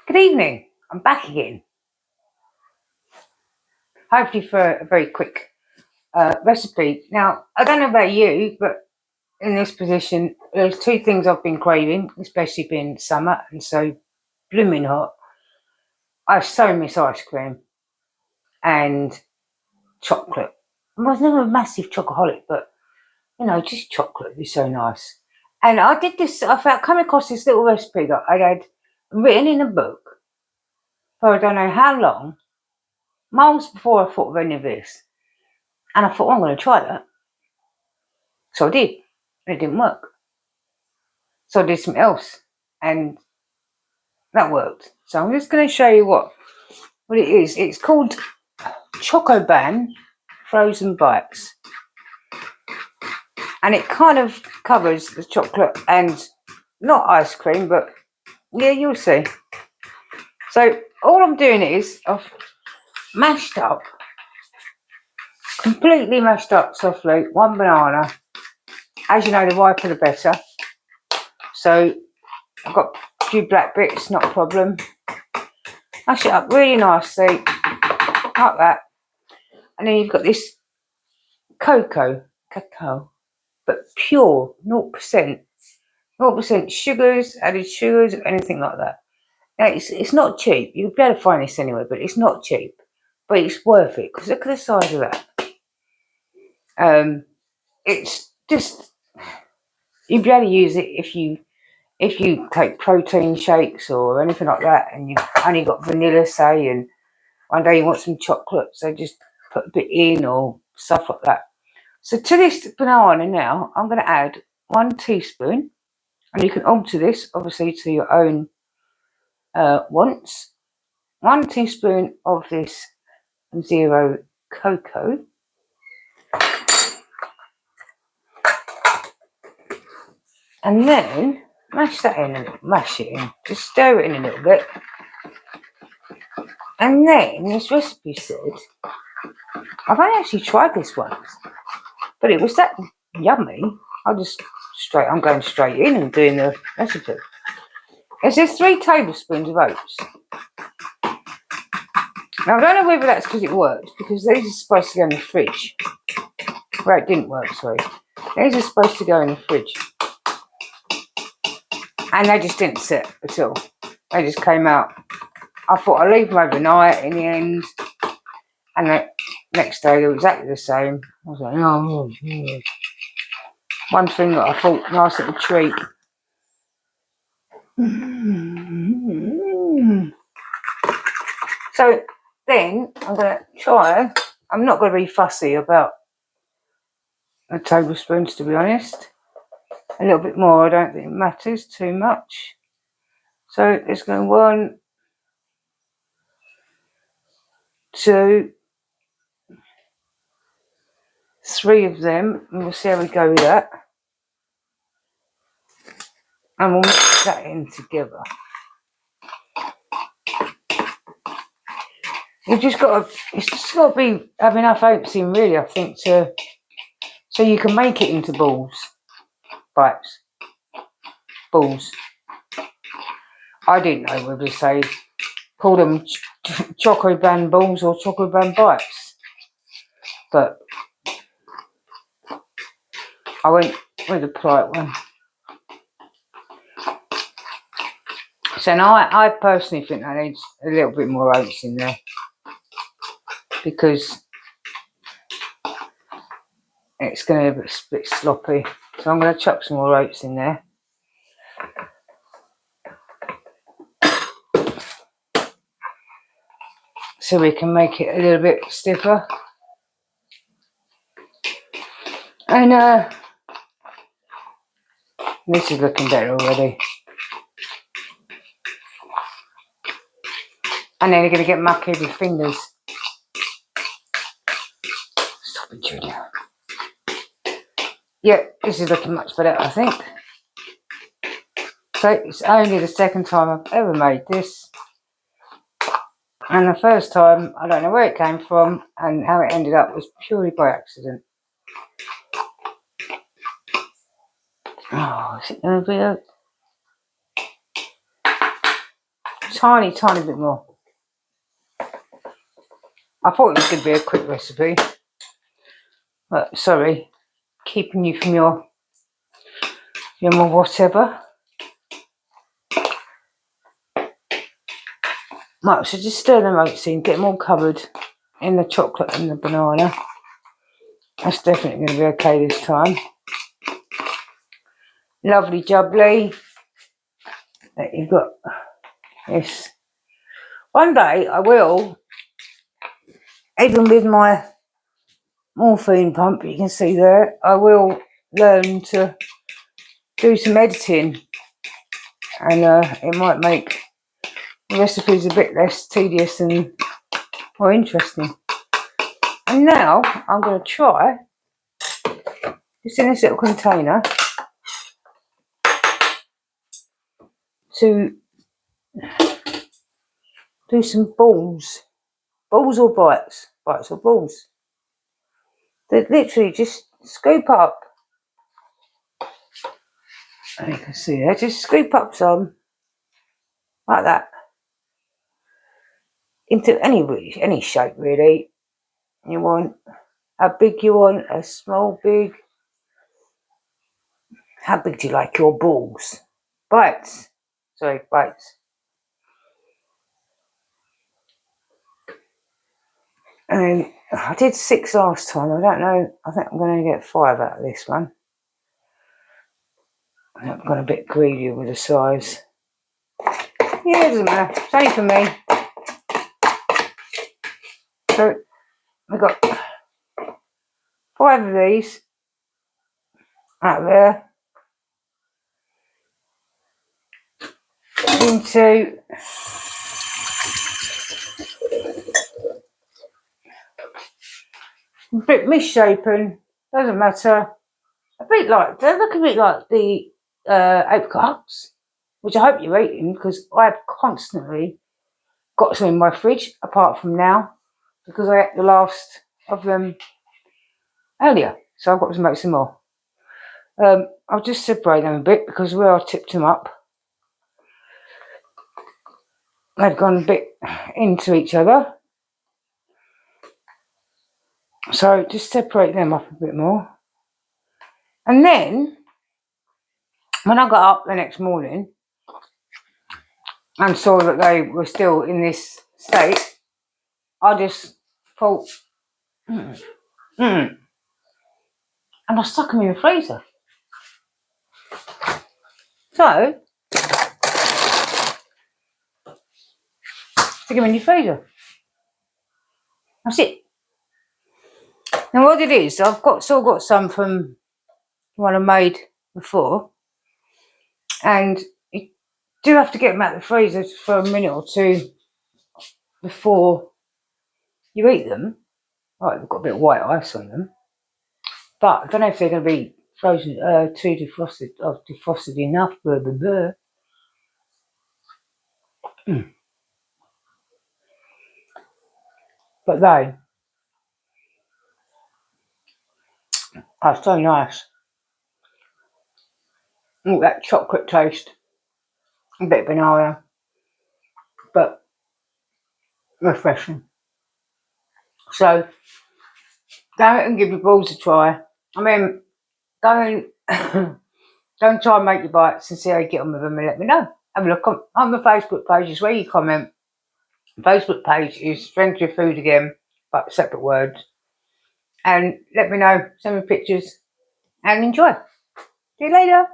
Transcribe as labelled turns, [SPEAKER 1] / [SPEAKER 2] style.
[SPEAKER 1] Good evening, I'm back again. Hopefully for a very quick recipe. Now, I don't know about you, but in this position, there's two things I've been craving, especially being summer and so blooming hot. I so miss ice cream and chocolate. I was never a massive chocoholic, but just chocolate would be so nice. And I did this, come across this little recipe that I had written in a book for I don't know how long, miles before I thought of any of this. And I thought, I'm going to try that. So I did, and it didn't work. So I did something else, and that worked. So I'm just going to show you what it is. It's called Chocoban Frozen Bites, and it kind of covers the chocolate and not ice cream, but yeah, you'll see. So all I'm doing is I've mashed up, completely mashed up softly, one banana. As you know, the riper the better. So I've got a few black bits, not a problem. Mash it up really nicely, like that. And then you've got this cacao, but pure, 0%, 0% sugars, added sugars, or anything like that. Now, it's not cheap. You'll be able to find this anywhere, but it's not cheap. But it's worth it, because look at the size of that. It's just, you'll be able to use it if you take protein shakes or anything like that, and you've only got vanilla, say, and one day you want some chocolate, so just put a bit in or stuff like that. So to this banana now, I'm going to add 1 teaspoon, and you can alter this obviously to your own wants. 1 teaspoon of this zero cocoa. And then mash that in, mash it in, just stir it in a little bit. And then this recipe said, I've only actually tried this once, but it was that yummy. I'm going straight in and doing the recipe. It says 3 tablespoons of oats. Now I don't know whether that's because it works, because these are supposed to go in the fridge. Well, it didn't work, sorry. These are supposed to go in the fridge. And they just didn't sit at all. They just came out. I thought I'd leave them overnight in the end. And the next day they were exactly the same. I was like, oh. One thing that I thought, nice little treat. So then I'm going to try. I'm not going to be fussy about the tablespoons, to be honest. A little bit more, I don't think it matters too much. So it's going 1, 2, 3 of them, and we'll see how we go with that. And we'll mix that in together. It's just got to have enough oats in, really, I think, so you can make it into bites. Balls. I didn't know whether to say call them Chocoban balls or Chocoban bites, but I went with the polite one. So now I personally think I need a little bit more oats in there, because it's going to be a bit sloppy. So I'm going to chuck some more oats in there. So we can make it a little bit stiffer. And this is looking better already. And then you're going to get mucky with your fingers. Stop it, Julia. Yeah, this is looking much better, I think. So it's only the second time I've ever made this. And the first time, I don't know where it came from and how it ended up was purely by accident. Oh, is it going to be a... Tiny bit more. I thought it was going to be a quick recipe, but sorry, keeping you from your whatever. Right, so just stir them oats in, get them all covered in the chocolate and the banana. That's definitely going to be okay this time. Lovely jubbly that you've got this. One day I will, even with my morphine pump, you can see there, I will learn to do some editing, and it might make the recipes a bit less tedious and more interesting. And now I'm going to try, just in this little container, to do some balls or bites or balls. That literally just scoop up, and you can see there, just scoop up some like that into any shape really you want. How big you want, a small, big. How big do you like your balls? Bites. Sorry, bites. And I did 6 last time. I don't know. I think I'm going to get 5 out of this one. I've gone a bit greedy with the size. Yeah, it doesn't matter. It's only for me. So we've got 5 of these out there into a bit misshapen. Doesn't matter. They look a bit like the apricots, which I hope you're eating, because I've constantly got some in my fridge, apart from now, because I ate the last of them earlier, so I've got to make some more. I'll just separate them a bit, because where I tipped them up, they've gone a bit into each other, so just separate them up a bit more. And then when I got up the next morning and saw that they were still in this state, I just thought, and I stuck them in the freezer. So, stick them in your freezer. That's it. Now what it is, I've still got some from one I made before, and you do have to get them out of the freezer for a minute or two before you eat them. Right, they've got a bit of white ice on them, but I don't know if they're going to be frozen too defrosted or defrosted enough. Blah, blah, blah. But they are so nice. All that chocolate taste, a bit of banana, but refreshing. So go and give your balls a try. I mean, go and try and make your bites and see how you get on with them, and let me know. Have a look on the Facebook page, is where you comment. The Facebook page is Strength Your Food Again, but separate words. And let me know, send me pictures, and enjoy. See you later.